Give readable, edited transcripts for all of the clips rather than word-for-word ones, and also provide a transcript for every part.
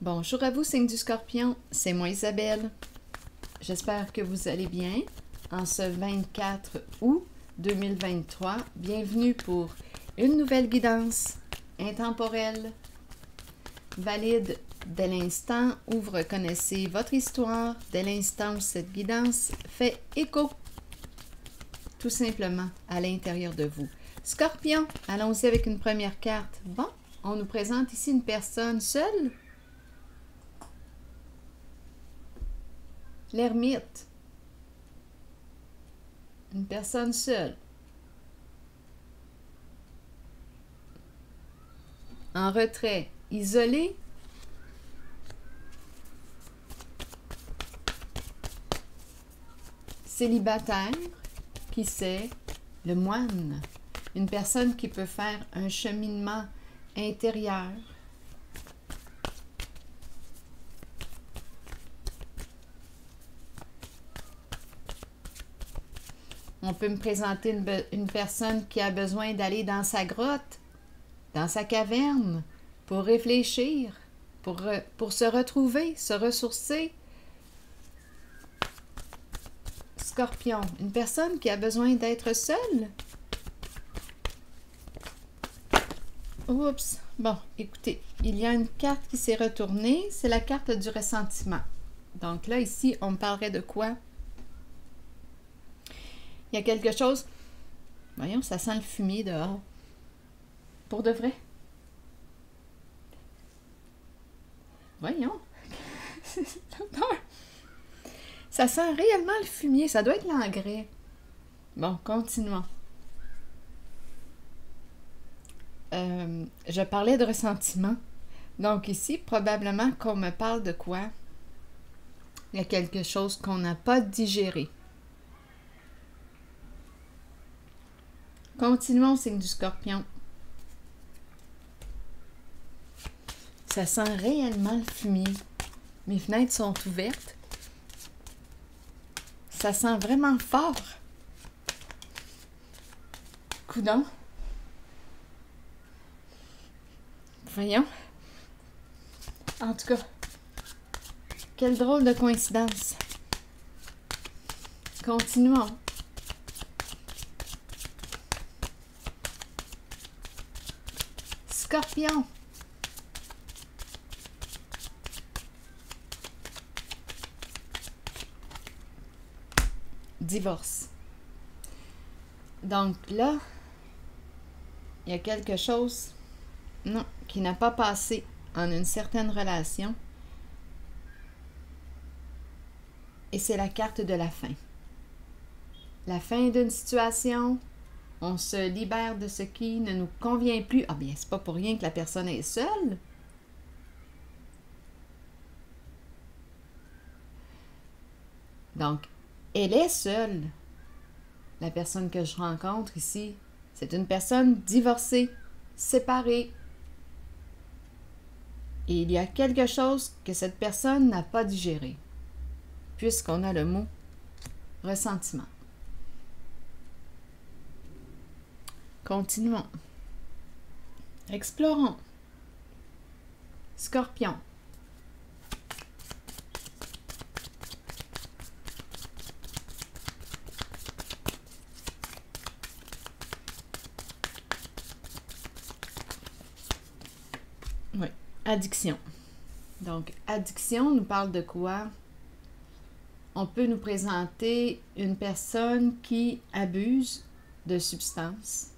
Bonjour à vous, signe du Scorpion, c'est moi Isabelle. J'espère que vous allez bien. En ce 24 août 2023, bienvenue pour une nouvelle guidance intemporelle, valide dès l'instant où vous reconnaissez votre histoire, dès l'instant où cette guidance fait écho, tout simplement, à l'intérieur de vous. Scorpion, allons-y avec une première carte. Bon, on nous présente ici une personne seule. L'ermite. Une personne seule. En retrait. Isolé. Célibataire. Qui sait? Le moine. Une personne qui peut faire un cheminement intérieur. On peut me présenter une personne qui a besoin d'aller dans sa grotte, dans sa caverne, pour réfléchir, pour se retrouver, se ressourcer. Scorpion, une personne qui a besoin d'être seule. Oups! Bon, écoutez, il y a une carte qui s'est retournée, c'est la carte du ressentiment. Donc là, ici, on me parlerait de quoi? Il y a quelque chose... Voyons, ça sent le fumier dehors. Pour de vrai? Voyons. Ça sent réellement le fumier. Ça doit être l'engrais. Bon, continuons. Je parlais de ressentiment. Donc ici, probablement qu'on me parle de quoi? Il y a quelque chose qu'on n'a pas digéré. Continuons, signe du Scorpion. Ça sent réellement le fumier. Mes fenêtres sont ouvertes. Ça sent vraiment fort. Coudonc. Voyons. En tout cas, quelle drôle de coïncidence. Continuons. Scorpion. Divorce. Donc là, il y a quelque chose, non, qui n'a pas passé en une certaine relation. Et c'est la carte de la fin. La fin d'une situation. On se libère de ce qui ne nous convient plus. Ah bien, c'est pas pour rien que la personne est seule. Donc, elle est seule. La personne que je rencontre ici, c'est une personne divorcée, séparée. Et il y a quelque chose que cette personne n'a pas digéré, puisqu'on a le mot ressentiment. Continuons. Explorons. Scorpion. Oui, addiction. Donc, addiction nous parle de quoi? On peut nous présenter une personne qui abuse de substances.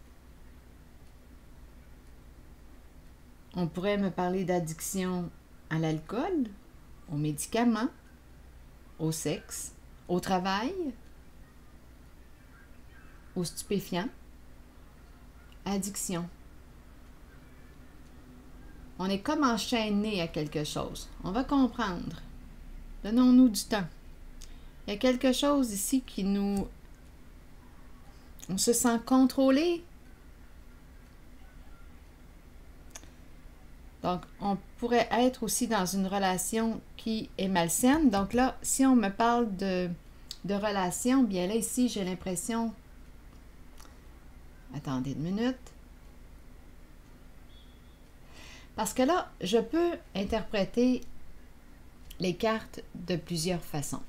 On pourrait me parler d'addiction à l'alcool, aux médicaments, au sexe, au travail, aux stupéfiants. Addiction. On est comme enchaîné à quelque chose. On va comprendre. Donnons-nous du temps. Il y a quelque chose ici qui nous... On se sent contrôlé. Donc, on pourrait être aussi dans une relation qui est malsaine. Donc là, si on me parle de relation, bien là, ici, j'ai l'impression... Attendez une minute. Parce que là, je peux interpréter les cartes de plusieurs façons.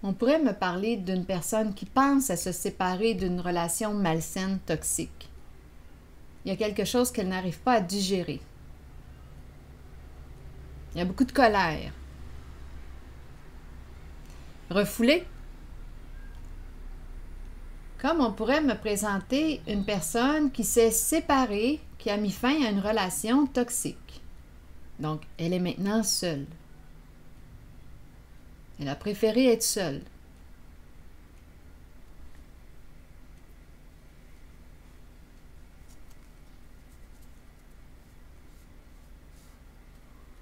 On pourrait me parler d'une personne qui pense à se séparer d'une relation malsaine, toxique. Il y a quelque chose qu'elle n'arrive pas à digérer. Il y a beaucoup de colère. Refoulée. Comme on pourrait me présenter une personne qui s'est séparée, qui a mis fin à une relation toxique. Donc, elle est maintenant seule. Elle a préféré être seule.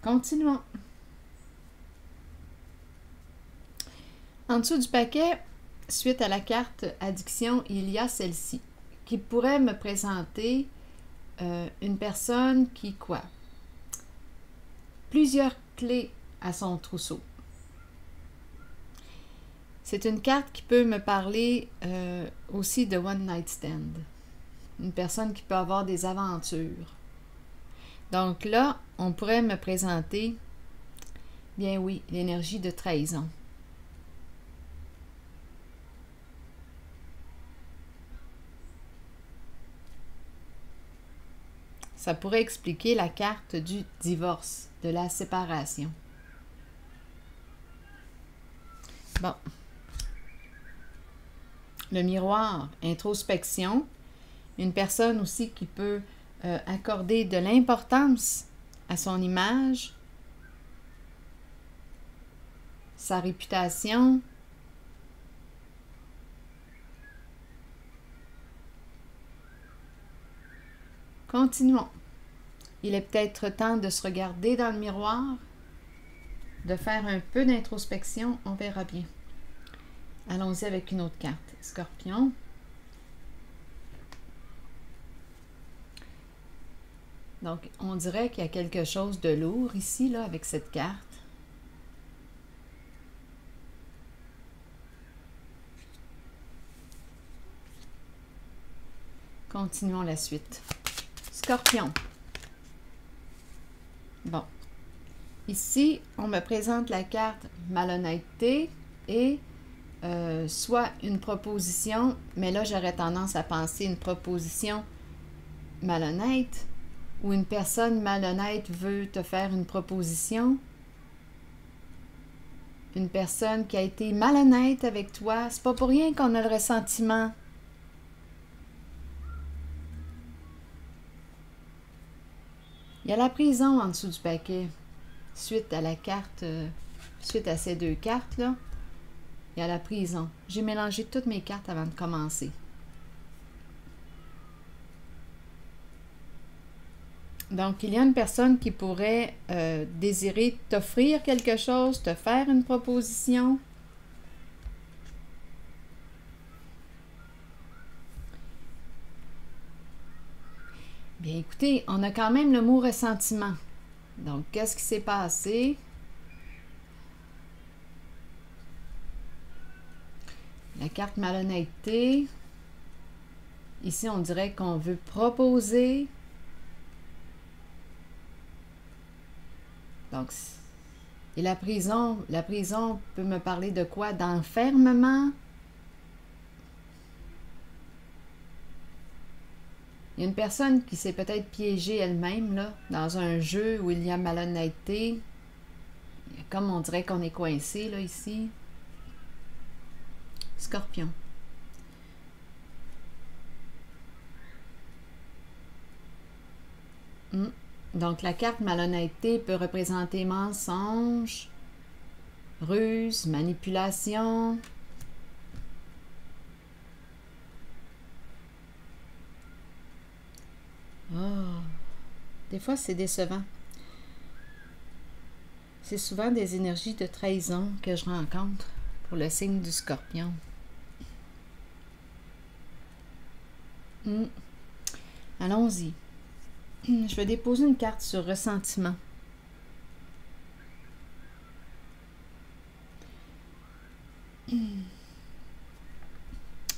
Continuons. En dessous du paquet, suite à la carte addiction, il y a celle-ci, qui pourrait me présenter une personne qui, quoi? Plusieurs clés à son trousseau. C'est une carte qui peut me parler aussi de one night stand. Une personne qui peut avoir des aventures. Donc là, on pourrait me présenter, bien oui, l'énergie de trahison. Ça pourrait expliquer la carte du divorce, de la séparation. Bon. Le miroir, introspection. Une personne aussi qui peut accorder de l'importance à son image, sa réputation. Continuons. Il est peut-être temps de se regarder dans le miroir, de faire un peu d'introspection, on verra bien. Allons-y avec une autre carte. Scorpion. Donc, on dirait qu'il y a quelque chose de lourd ici, là, avec cette carte. Continuons la suite. Scorpion. Bon. Ici, on me présente la carte malhonnêteté et soit une proposition, mais là, j'aurais tendance à penser une proposition malhonnête, ou une personne malhonnête veut te faire une proposition. Une personne qui a été malhonnête avec toi, c'est pas pour rien qu'on a le ressentiment. Il y a la prison en dessous du paquet. Suite à la carte, suite à ces deux cartes-là, il y a la prison. J'ai mélangé toutes mes cartes avant de commencer. Donc, il y a une personne qui pourrait désirer t'offrir quelque chose, te faire une proposition. Bien, écoutez, on a quand même le mot ressentiment. Donc, qu'est-ce qui s'est passé? La carte malhonnêteté. Ici, on dirait qu'on veut proposer. Donc, et la prison peut me parler de quoi? D'enfermement. Il y a une personne qui s'est peut-être piégée elle-même, là, dans un jeu où il y a malhonnêteté. Comme on dirait qu'on est coincé, là, ici. Scorpion. Donc, la carte malhonnêteté peut représenter mensonge, ruse, manipulation. Oh, des fois, c'est décevant. C'est souvent des énergies de trahison que je rencontre pour le signe du Scorpion. Allons-y. Je vais déposer une carte sur ressentiment.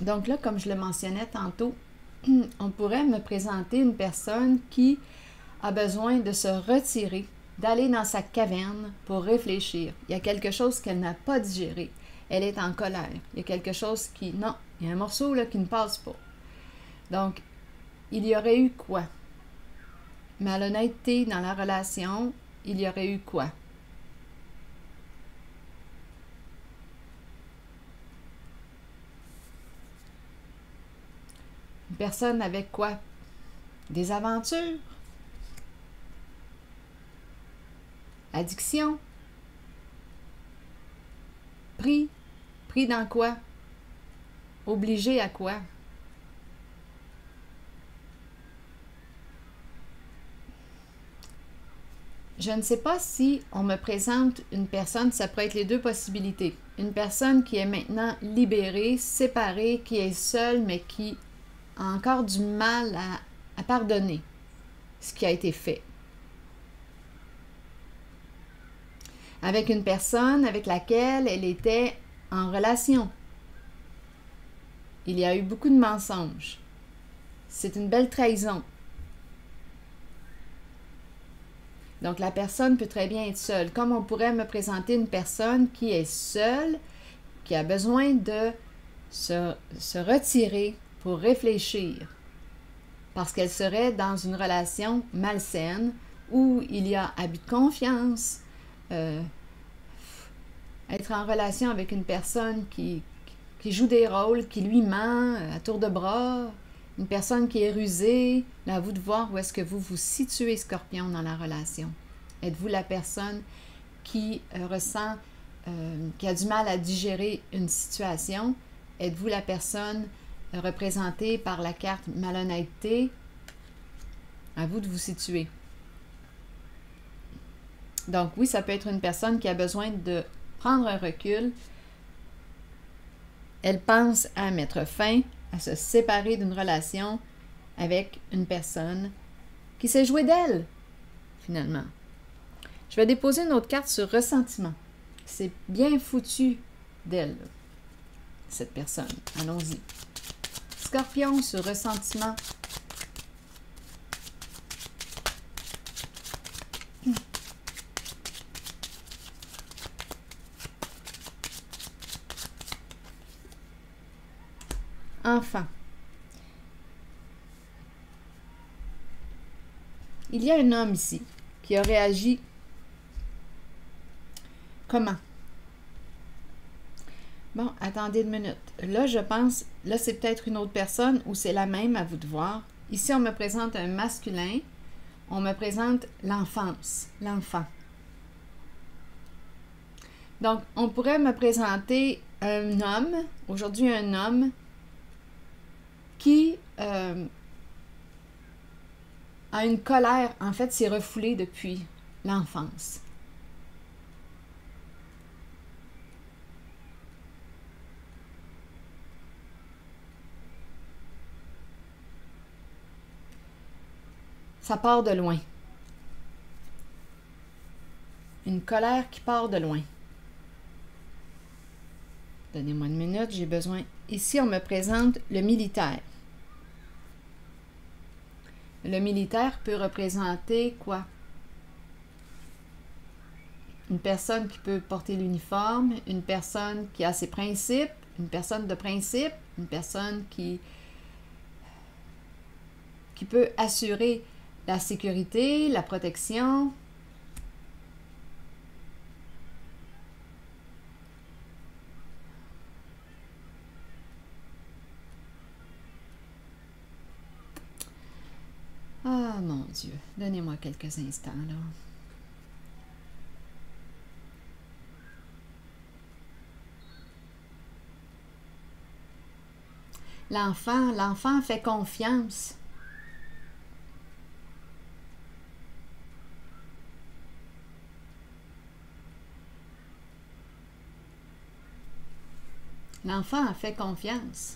Donc là, comme je le mentionnais tantôt, on pourrait me présenter une personne qui a besoin de se retirer, d'aller dans sa caverne pour réfléchir. Il y a quelque chose qu'elle n'a pas digéré. Elle est en colère. Il y a quelque chose qui... Non, il y a un morceau là, qui ne passe pas. Donc, il y aurait eu quoi? Malhonnêteté dans la relation, il y aurait eu quoi? Une personne avec quoi? Des aventures? Addiction? Pris? Pris dans quoi? Obligé à quoi? Je ne sais pas si on me présente une personne, ça peut être les deux possibilités. Une personne qui est maintenant libérée, séparée, qui est seule, mais qui a encore du mal à pardonner ce qui a été fait. Avec une personne avec laquelle elle était en relation. Il y a eu beaucoup de mensonges. C'est une belle trahison. Donc, la personne peut très bien être seule. Comme on pourrait me présenter une personne qui est seule, qui a besoin de se retirer pour réfléchir, parce qu'elle serait dans une relation malsaine où il y a abus de confiance, être en relation avec une personne qui joue des rôles, qui lui ment à tour de bras, une personne qui est rusée. Là, à vous de voir où est-ce que vous vous situez, Scorpion, dans la relation. Êtes-vous la personne qui ressent, qui a du mal à digérer une situation? Êtes-vous la personne représentée par la carte malhonnêteté? À vous de vous situer. Donc oui, ça peut être une personne qui a besoin de prendre un recul. Elle pense à mettre fin, à se séparer d'une relation avec une personne qui s'est jouée d'elle, finalement. Je vais déposer une autre carte sur ressentiment. C'est bien foutu d'elle, cette personne. Allons-y. Scorpion sur ressentiment. Enfant. Il y a un homme ici qui a réagi comment? Bon, attendez une minute. Là, je pense, là, c'est peut-être une autre personne ou c'est la même, à vous de voir. Ici, on me présente un masculin. On me présente l'enfance, l'enfant. Donc, on pourrait me présenter un homme, aujourd'hui un homme, qui a une colère, en fait, s'est refoulée depuis l'enfance. Ça part de loin. Une colère qui part de loin. Donnez-moi une minute, j'ai besoin... Ici, on me présente le militaire. Le militaire peut représenter quoi? Une personne qui peut porter l'uniforme, une personne qui a ses principes, une personne de principe, une personne qui peut assurer la sécurité, la protection. Ah, mon Dieu, donnez-moi quelques instants, là. L'enfant fait confiance. L'enfant a fait confiance.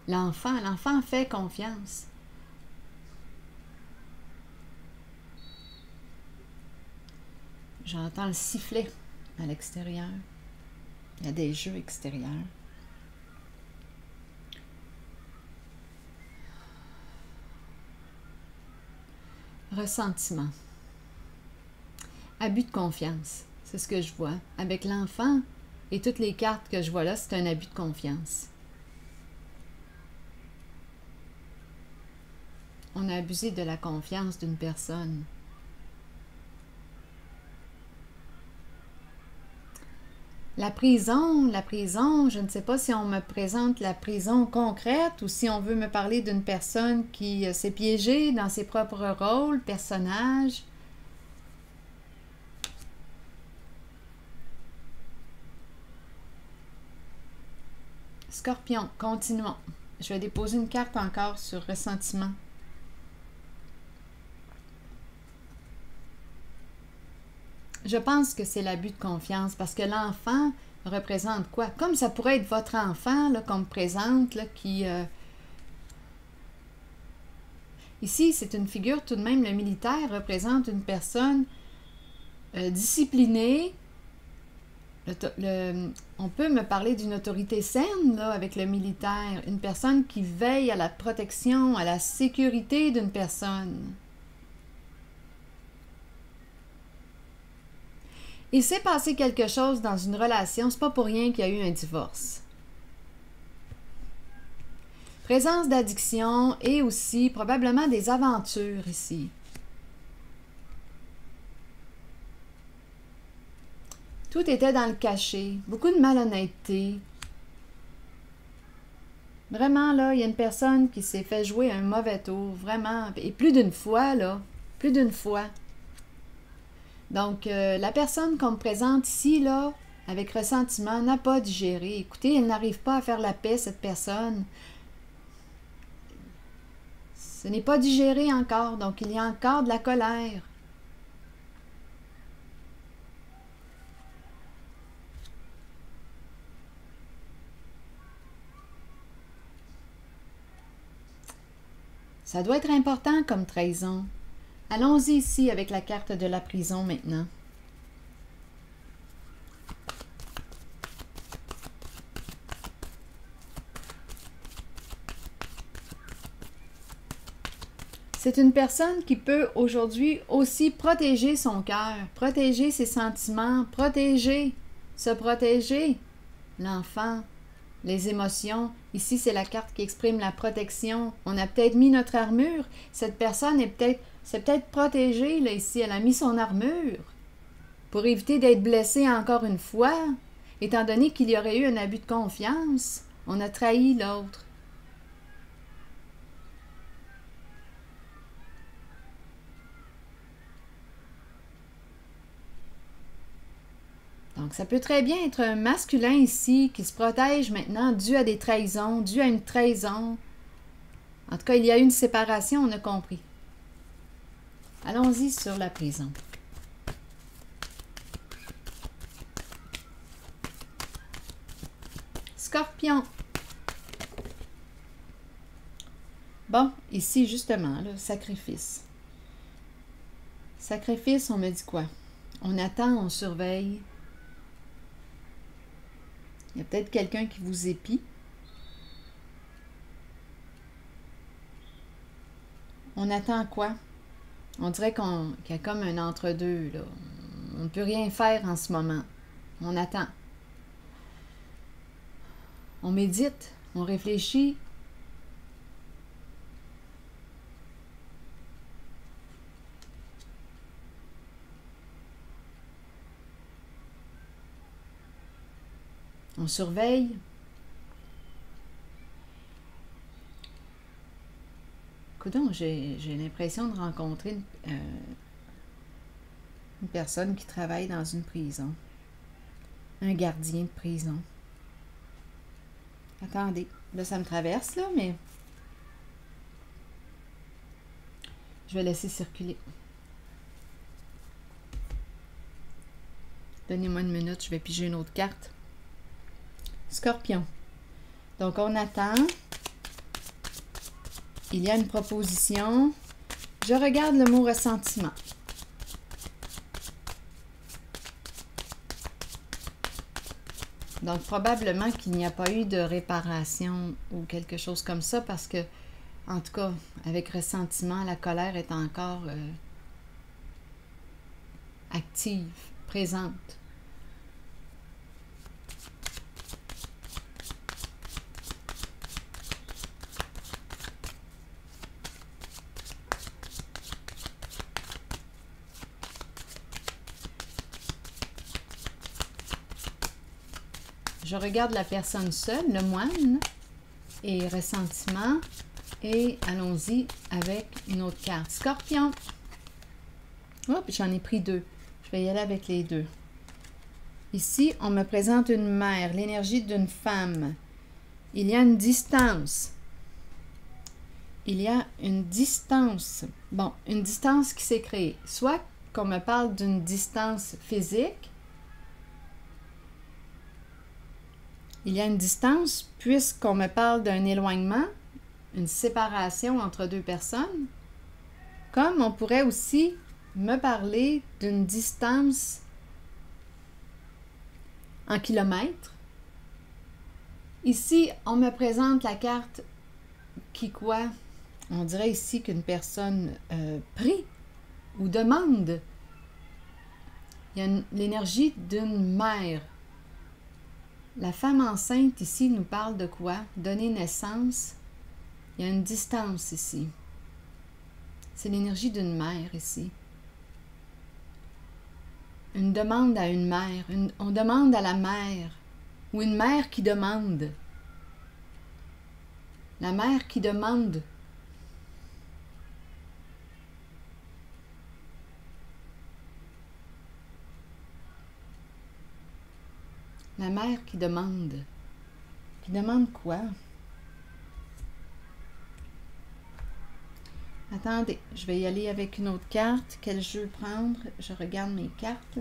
L'enfant fait confiance. J'entends le sifflet à l'extérieur. Il y a des jeux extérieurs. Ressentiment. Abus de confiance. C'est ce que je vois. Avec l'enfant et toutes les cartes que je vois là, c'est un abus de confiance. On a abusé de la confiance d'une personne. La prison, je ne sais pas si on me présente la prison concrète ou si on veut me parler d'une personne qui s'est piégée dans ses propres rôles, personnages. Scorpion, continuons. Je vais déposer une carte encore sur ressentiment. Je pense que c'est l'abus de confiance parce que l'enfant représente quoi? Comme ça pourrait être votre enfant là, qu'on me présente, là, qui... Ici, c'est une figure tout de même, le militaire représente une personne disciplinée. On peut me parler d'une autorité saine là, avec le militaire, une personne qui veille à la protection, à la sécurité d'une personne. Il s'est passé quelque chose dans une relation, c'est pas pour rien qu'il y a eu un divorce. Présence d'addiction et aussi probablement des aventures ici. Tout était dans le cachet, beaucoup de malhonnêteté. Vraiment, là, il y a une personne qui s'est fait jouer un mauvais tour, vraiment, et plus d'une fois, là, plus d'une fois. Donc, la personne qu'on me présente ici, là, avec ressentiment, n'a pas digéré. Écoutez, elle n'arrive pas à faire la paix, cette personne. Ce n'est pas digéré encore, donc il y a encore de la colère. Ça doit être important comme trahison. Allons-y ici avec la carte de la prison maintenant. C'est une personne qui peut aujourd'hui aussi protéger son cœur, protéger ses sentiments, se protéger l'enfant, les émotions. Ici, c'est la carte qui exprime la protection. On a peut-être mis notre armure. Cette personne s'est peut-être protégée, là, ici. Elle a mis son armure pour éviter d'être blessée encore une fois, étant donné qu'il y aurait eu un abus de confiance. On a trahi l'autre. Donc, ça peut très bien être un masculin ici qui se protège maintenant dû à des trahisons, dû à une trahison. En tout cas, il y a eu une séparation, on a compris. Allons-y sur la prison. Scorpion. Bon, ici, justement, là, sacrifice. Sacrifice, on me dit quoi? On attend, on surveille. Il y a peut-être quelqu'un qui vous épie. On attend quoi? On dirait qu'il y a comme un entre-deux, là. On ne peut rien faire en ce moment. On attend. On médite, on réfléchit. On surveille. Coudonc, j'ai l'impression de rencontrer une personne qui travaille dans une prison. Un gardien de prison. Attendez, là ça me traverse, là, mais je vais laisser circuler. Donnez-moi une minute, je vais piger une autre carte. Scorpion. Donc, on attend. Il y a une proposition. Je regarde le mot ressentiment. Donc, probablement qu'il n'y a pas eu de réparation ou quelque chose comme ça parce que En tout cas, avec ressentiment, la colère est encore active, présente. Je regarde la personne seule, le moine, et ressentiment. Et allons-y avec une autre carte. Scorpion. Hop, j'en ai pris deux. Je vais y aller avec les deux. Ici, on me présente une mère, l'énergie d'une femme. Il y a une distance. Il y a une distance. Bon, une distance qui s'est créée. Soit qu'on me parle d'une distance physique. Il y a une distance puisqu'on me parle d'un éloignement, une séparation entre deux personnes. Comme on pourrait aussi me parler d'une distance en kilomètres. Ici, on me présente la carte qui quoi? On dirait ici qu'une personne prie ou demande. Il y a l'énergie d'une mère. La femme enceinte ici nous parle de quoi? Donner naissance. Il y a une distance ici. C'est l'énergie d'une mère ici. Une demande à une mère. On demande à la mère. Ou une mère qui demande. La mère qui demande. La mère qui demande. Qui demande quoi? Attendez, je vais y aller avec une autre carte. Quel jeu prendre? Je regarde mes cartes.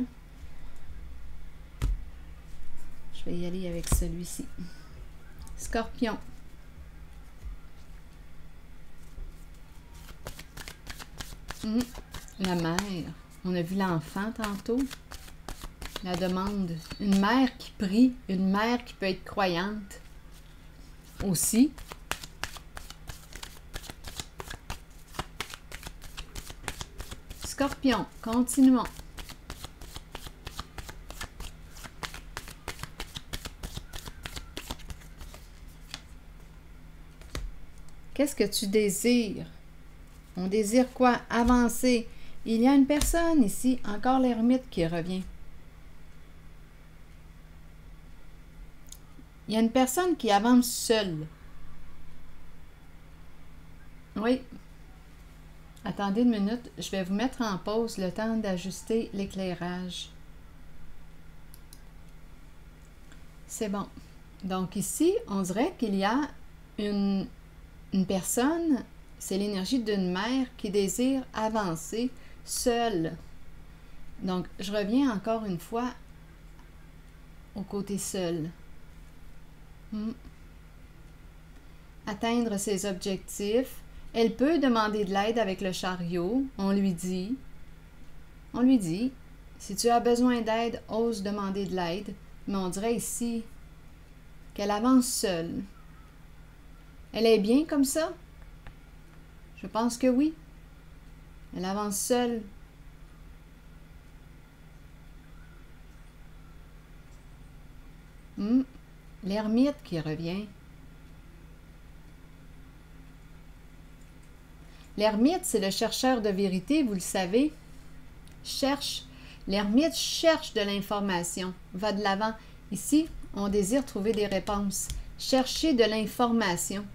Je vais y aller avec celui-ci. Scorpion. La mère. On a vu l'enfant tantôt. La demande. Une mère qui prie. Une mère qui peut être croyante. Aussi. Scorpion. Continuons. Qu'est-ce que tu désires? On désire quoi? Avancer. Il y a une personne ici, encore l'ermite qui revient. Il y a une personne qui avance seule. Oui. Attendez une minute, je vais vous mettre en pause le temps d'ajuster l'éclairage. C'est bon. Donc ici, on dirait qu'il y a une personne, c'est l'énergie d'une mère qui désire avancer seule. Donc, je reviens encore une fois au côté seul. Atteindre ses objectifs. Elle peut demander de l'aide avec le chariot. On lui dit, si tu as besoin d'aide, ose demander de l'aide. Mais on dirait ici qu'elle avance seule. Elle est bien comme ça? Je pense que oui. Elle avance seule. L'ermite qui revient. L'ermite, c'est le chercheur de vérité, vous le savez. L'ermite cherche de l'information, va de l'avant. Ici, on désire trouver des réponses. Chercher de l'information.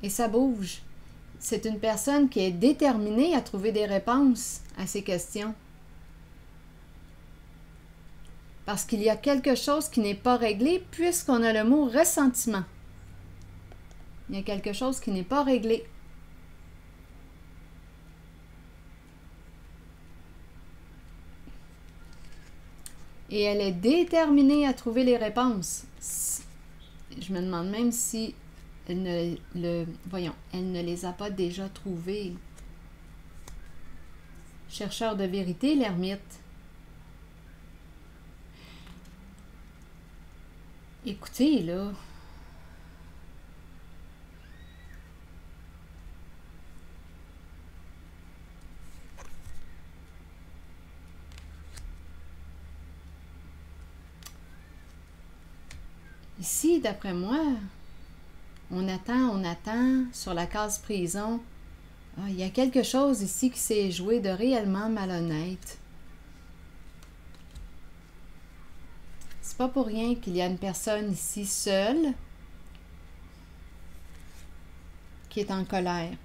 Et ça bouge. C'est une personne qui est déterminée à trouver des réponses à ces questions. Parce qu'il y a quelque chose qui n'est pas réglé puisqu'on a le mot ressentiment. Il y a quelque chose qui n'est pas réglé. Et elle est déterminée à trouver les réponses. Je me demande même si elle ne les a pas déjà trouvées. Chercheur de vérité, l'ermite. Écoutez, là, Ici, d'après moi, on attend sur la case prison. Ah, il y a quelque chose ici qui s'est joué de réellement malhonnête. C'est pas pour rien qu'il y a une personne ici seule qui est en colère.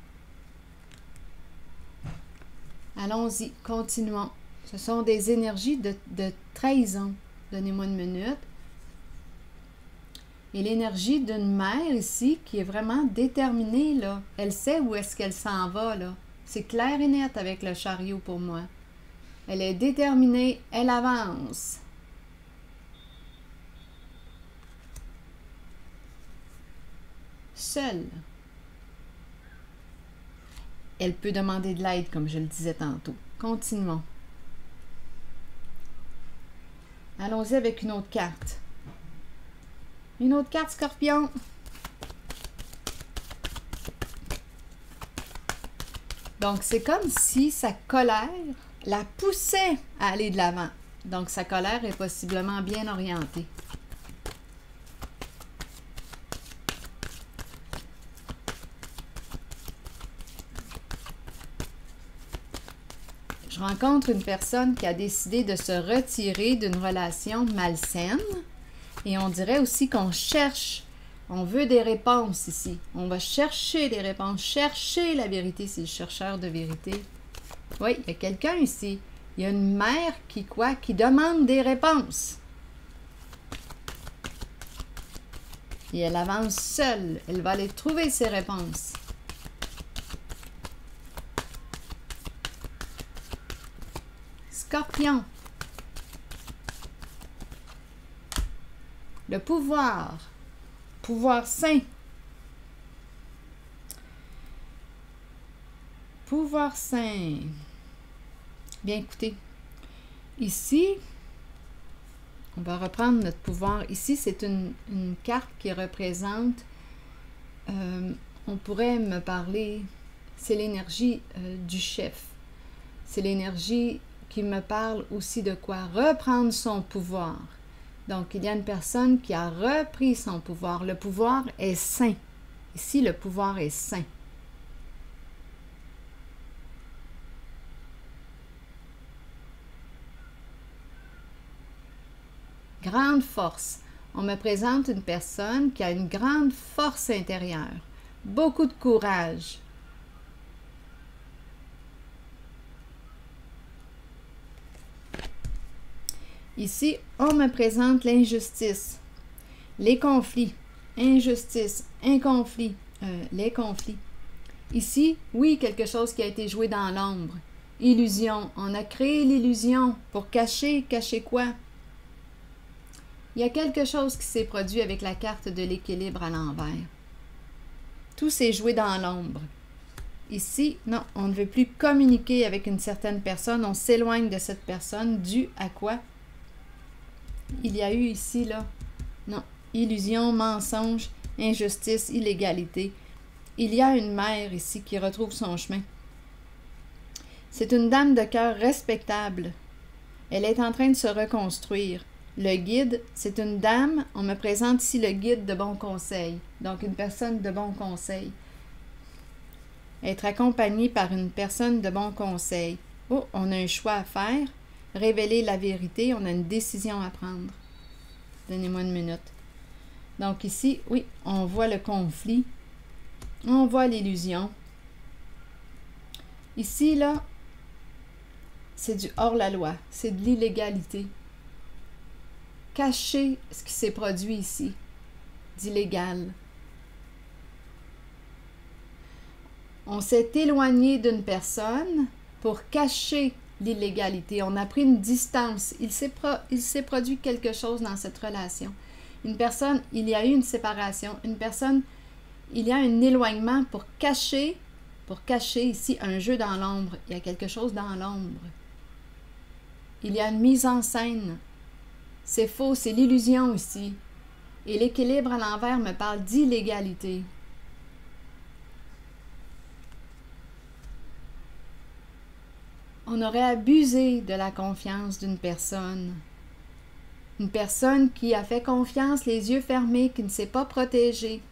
Allons-y, continuons. Ce sont des énergies de trahison. Donnez-moi une minute. Et l'énergie d'une mère ici qui est vraiment déterminée, là. Elle sait où est-ce qu'elle s'en va, là. C'est clair et net avec le chariot pour moi. Elle est déterminée, elle avance. Seule. Elle peut demander de l'aide, comme je le disais tantôt. Continuons. Allons-y avec une autre carte. Une autre carte, Scorpion. Donc, c'est comme si sa colère la poussait à aller de l'avant. Donc, sa colère est possiblement bien orientée. Je rencontre une personne qui a décidé de se retirer d'une relation malsaine. Et on dirait aussi qu'on cherche, on veut des réponses ici. On va chercher des réponses, chercher la vérité, c'est le chercheur de vérité. Oui, il y a quelqu'un ici. Il y a une mère qui quoi? Qui demande des réponses. Et elle avance seule. Elle va aller trouver ses réponses. Scorpion. Le pouvoir. Pouvoir sain. Pouvoir sain. Bien, écoutez. Ici, on va reprendre notre pouvoir. Ici, c'est une carte qui représente, on pourrait me parler, c'est l'énergie du chef. C'est l'énergie qui me parle aussi de quoi? Reprendre son pouvoir. Donc, il y a une personne qui a repris son pouvoir. Le pouvoir est sain. Ici, le pouvoir est sain. Grande force. On me présente une personne qui a une grande force intérieure. Beaucoup de courage. Ici, on me présente l'injustice, les conflits, injustice, les conflits. Ici, oui, quelque chose qui a été joué dans l'ombre. Illusion. On a créé l'illusion pour cacher quoi? Il y a quelque chose qui s'est produit avec la carte de l'équilibre à l'envers. Tout s'est joué dans l'ombre. Ici, non, on ne veut plus communiquer avec une certaine personne. On s'éloigne de cette personne dû à quoi? Il y a eu ici, là, non, illusion, mensonge, injustice, illégalité. Il y a une mère ici qui retrouve son chemin. C'est une dame de cœur respectable. Elle est en train de se reconstruire. Le guide, c'est une dame, on me présente ici le guide de bon conseil. Donc, une personne de bon conseil. Être accompagnée par une personne de bon conseil. Oh, on a un choix à faire. Révéler la vérité, on a une décision à prendre. Donnez-moi une minute. Donc ici, oui, on voit le conflit. On voit l'illusion. Ici, là, c'est du hors-la-loi. C'est de l'illégalité. Cacher ce qui s'est produit ici, d'illégal. On s'est éloigné d'une personne pour cacher l'illégalité. On a pris une distance. Il s'est produit quelque chose dans cette relation. Une personne, il y a eu une séparation. Une personne, il y a un éloignement pour cacher ici un jeu dans l'ombre. Il y a quelque chose dans l'ombre. Il y a une mise en scène. C'est faux, c'est l'illusion ici. Et l'équilibre à l'envers me parle d'illégalité. On aurait abusé de la confiance d'une personne. Une personne qui a fait confiance, les yeux fermés, qui ne s'est pas protégée.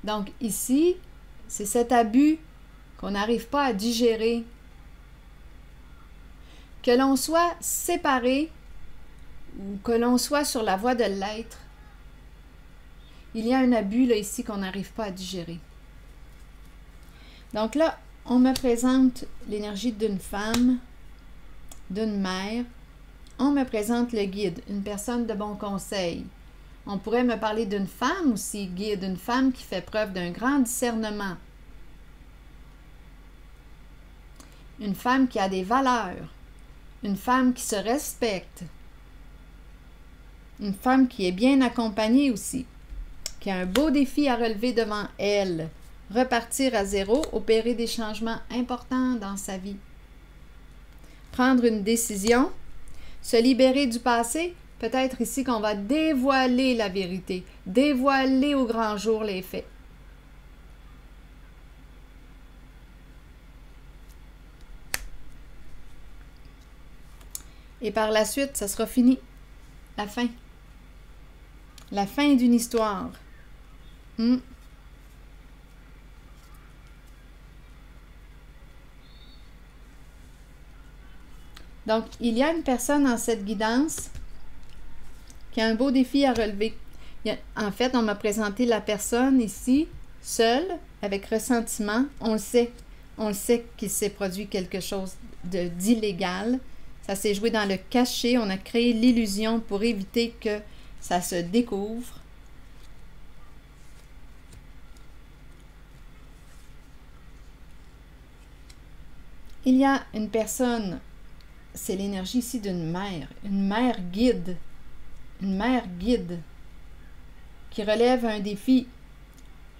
Donc ici, c'est cet abus qu'on n'arrive pas à digérer. Que l'on soit séparé ou que l'on soit sur la voie de l'être, il y a un abus là ici qu'on n'arrive pas à digérer. Donc là, on me présente l'énergie d'une femme, d'une mère. On me présente le guide, une personne de bon conseil. On pourrait me parler d'une femme aussi, guide, une femme qui fait preuve d'un grand discernement. Une femme qui a des valeurs. Une femme qui se respecte. Une femme qui est bien accompagnée aussi, qui a un beau défi à relever devant elle. Repartir à zéro, opérer des changements importants dans sa vie. Prendre une décision, se libérer du passé, peut-être ici qu'on va dévoiler la vérité, dévoiler au grand jour les faits. Et par la suite, ça sera fini. La fin. La fin d'une histoire. Donc, il y a une personne dans cette guidance qui a un beau défi à relever. En fait, on m'a présenté la personne ici, seule, avec ressentiment. On le sait. On le sait qu'il s'est produit quelque chose d'illégal. Ça s'est joué dans le cachet. On a créé l'illusion pour éviter que ça se découvre. Il y a une personne, c'est l'énergie ici d'une mère guide, une mère guide qui relève un défi.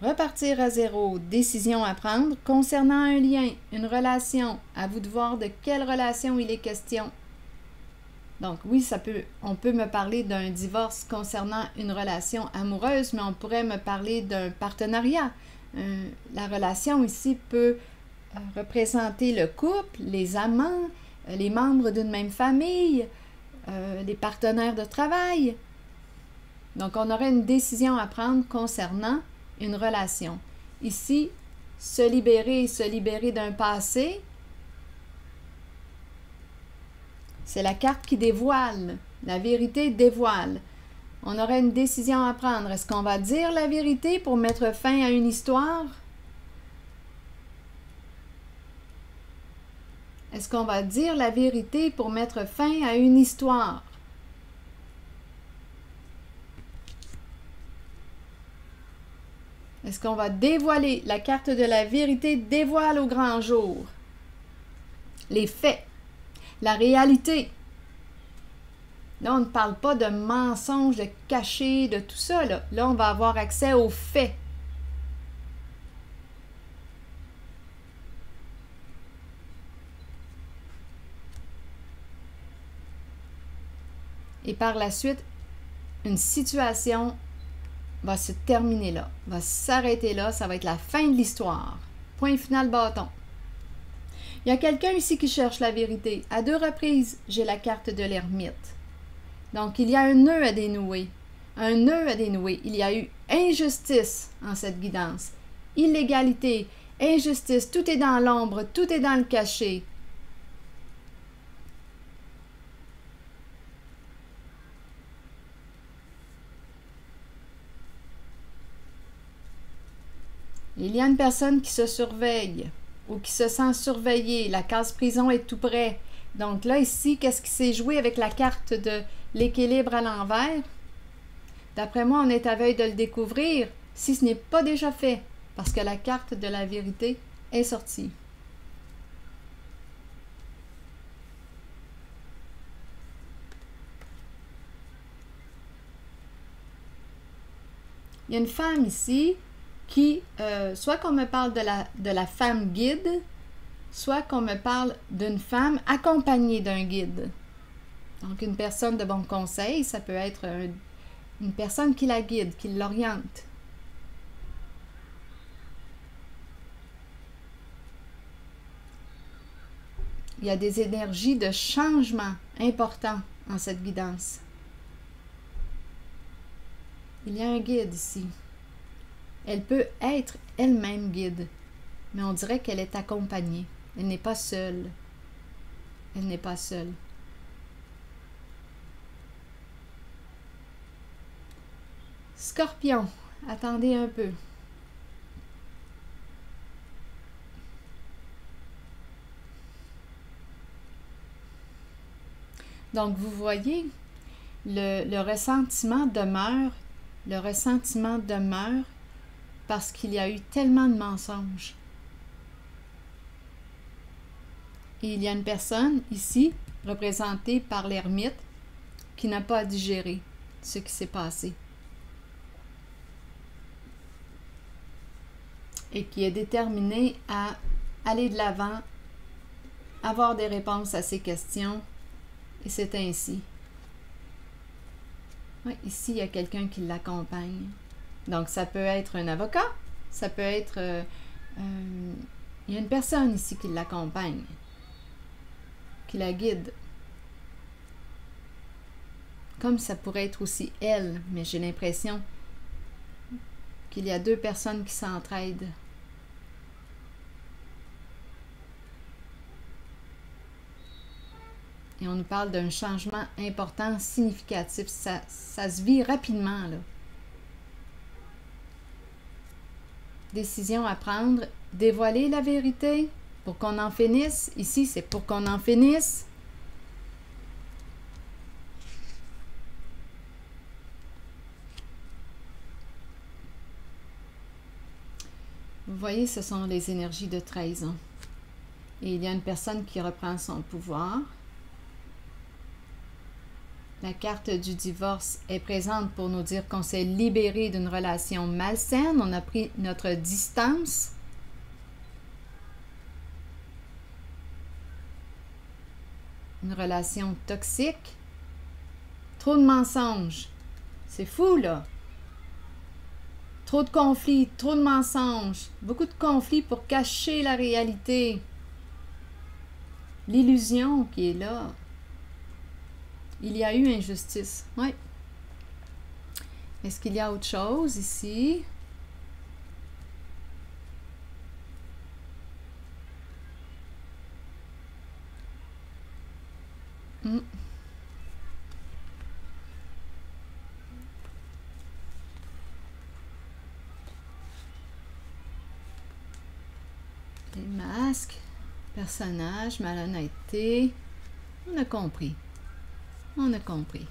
Repartir à zéro, décision à prendre concernant un lien, une relation. À vous de voir de quelle relation il est question. Donc oui, on peut me parler d'un divorce concernant une relation amoureuse, mais on pourrait me parler d'un partenariat. La relation ici peut représenter le couple, les amants, les membres d'une même famille, les partenaires de travail. Donc on aurait une décision à prendre concernant une relation. Ici, se libérer d'un passé, c'est la carte qui dévoile. La vérité dévoile. On aurait une décision à prendre. Est-ce qu'on va dire la vérité pour mettre fin à une histoire? Est-ce qu'on va dire la vérité pour mettre fin à une histoire? Est-ce qu'on va dévoiler? La carte de la vérité dévoile au grand jour les faits, la réalité. Là, on ne parle pas de mensonges, de cachés, de tout ça. Là, on va avoir accès aux faits. Et par la suite, une situation va se terminer là, va s'arrêter là, ça va être la fin de l'histoire. Point final, bâton. Il y a quelqu'un ici qui cherche la vérité. À 2 reprises, j'ai la carte de l'ermite. Donc, il y a un nœud à dénouer. Un nœud à dénouer. Il y a eu injustice en cette guidance. Illégalité, injustice, tout est dans l'ombre, tout est dans le cachet. Il y a une personne qui se surveille ou qui se sent surveillée. La case prison est tout près. Donc là, ici, qu'est-ce qui s'est joué avec la carte de l'équilibre à l'envers? D'après moi, on est à veille de le découvrir, si ce n'est pas déjà fait, parce que la carte de la vérité est sortie. Il y a une femme ici qui, soit qu'on me parle de la femme guide, soit qu'on me parle d'une femme accompagnée d'un guide. Donc, une personne de bon conseil, ça peut être une personne qui la guide, qui l'oriente. il y a des énergies de changement importants en cette guidance. Il y a un guide ici. Elle peut être elle-même guide, mais on dirait qu'elle est accompagnée. Elle n'est pas seule. Elle n'est pas seule. Scorpion, attendez un peu. Donc, vous voyez, le ressentiment demeure. Le ressentiment demeure parce qu'il y a eu tellement de mensonges. Et il y a une personne ici, représentée par l'ermite, qui n'a pas à digérer ce qui s'est passé. Et qui est déterminée à aller de l'avant, avoir des réponses à ses questions. Et c'est ainsi. Oui, ici, il y a quelqu'un qui l'accompagne. Donc, ça peut être un avocat, ça peut être... il y a une personne ici qui l'accompagne, qui la guide. Comme ça pourrait être aussi elle, mais j'ai l'impression qu'il y a deux personnes qui s'entraident. Et on nous parle d'un changement important, significatif. Ça se vit rapidement, là. Décision à prendre, dévoiler la vérité pour qu'on en finisse. Ici, c'est pour qu'on en finisse. Vous voyez, ce sont les énergies de trahison. Et il y a une personne qui reprend son pouvoir. La carte du divorce est présente pour nous dire qu'on s'est libéré d'une relation malsaine. On a pris notre distance. Une relation toxique. Trop de mensonges. C'est fou, là. Trop de conflits, trop de mensonges. Beaucoup de conflits pour cacher la réalité. L'illusion qui est là. Il y a eu injustice. Oui. Est-ce qu'il y a autre chose ici? Les masques, personnages, malhonnêteté. On a compris. On a compris.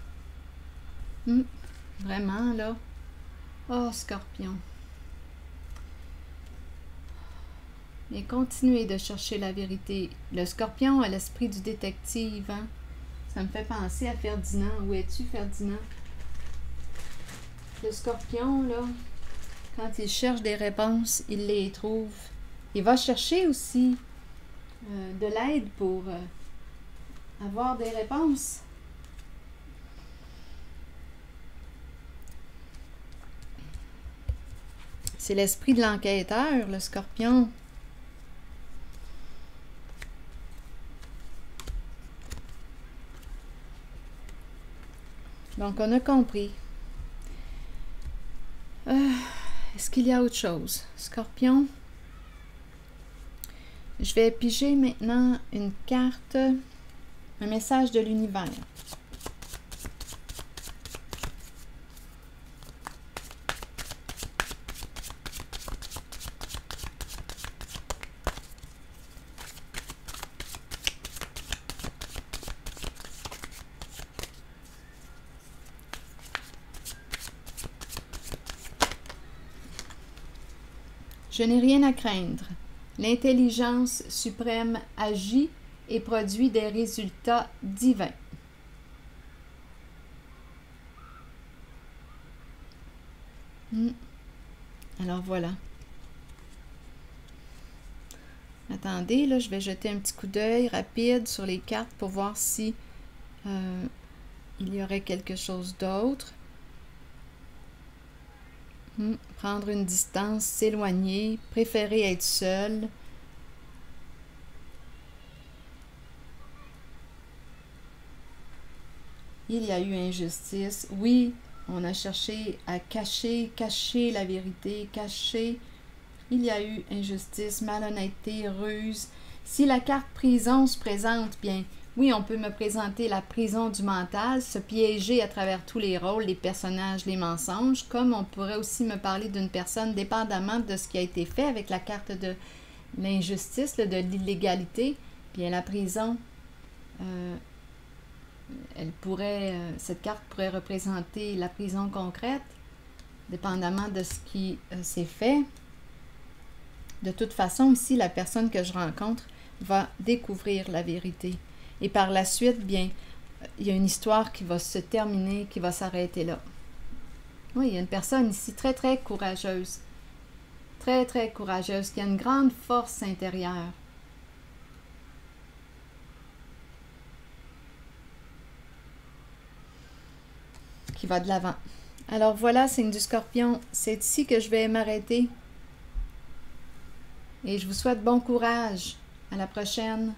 Vraiment, là. Oh, Scorpion. Mais continuez de chercher la vérité. Le Scorpion a l'esprit du détective, hein? Ça me fait penser à Ferdinand. Où es-tu, Ferdinand? Le Scorpion, là, quand il cherche des réponses, il les trouve. Il va chercher aussi de l'aide pour avoir des réponses. C'est l'esprit de l'enquêteur, le Scorpion. Donc, on a compris. Est-ce qu'il y a autre chose? Scorpion. Je vais piger maintenant une carte, un message de l'univers. Je n'ai rien à craindre. L'intelligence suprême agit et produit des résultats divins. Alors voilà. Attendez, là, je vais jeter un petit coup d'œil rapide sur les cartes pour voir si il y aurait quelque chose d'autre. Prendre une distance, s'éloigner, préférer être seul. Il y a eu injustice. Oui, on a cherché à cacher la vérité, cacher. Il y a eu injustice, malhonnêteté, ruse. Si la carte prison se présente, bien, oui, on peut me présenter la prison du mental, se piéger à travers tous les rôles, les personnages, les mensonges, comme on pourrait aussi me parler d'une personne dépendamment de ce qui a été fait avec la carte de l'injustice, de l'illégalité. Bien, la prison, cette carte pourrait représenter la prison concrète, dépendamment de ce qui s'est fait. De toute façon, ici, la personne que je rencontre va découvrir la vérité. Et par la suite, bien, il y a une histoire qui va se terminer, qui va s'arrêter là. Oui, il y a une personne ici très, très courageuse. Très, très courageuse, qui a une grande force intérieure. Qui va de l'avant. Alors voilà, signe du Scorpion, c'est ici que je vais m'arrêter. Et je vous souhaite bon courage. À la prochaine.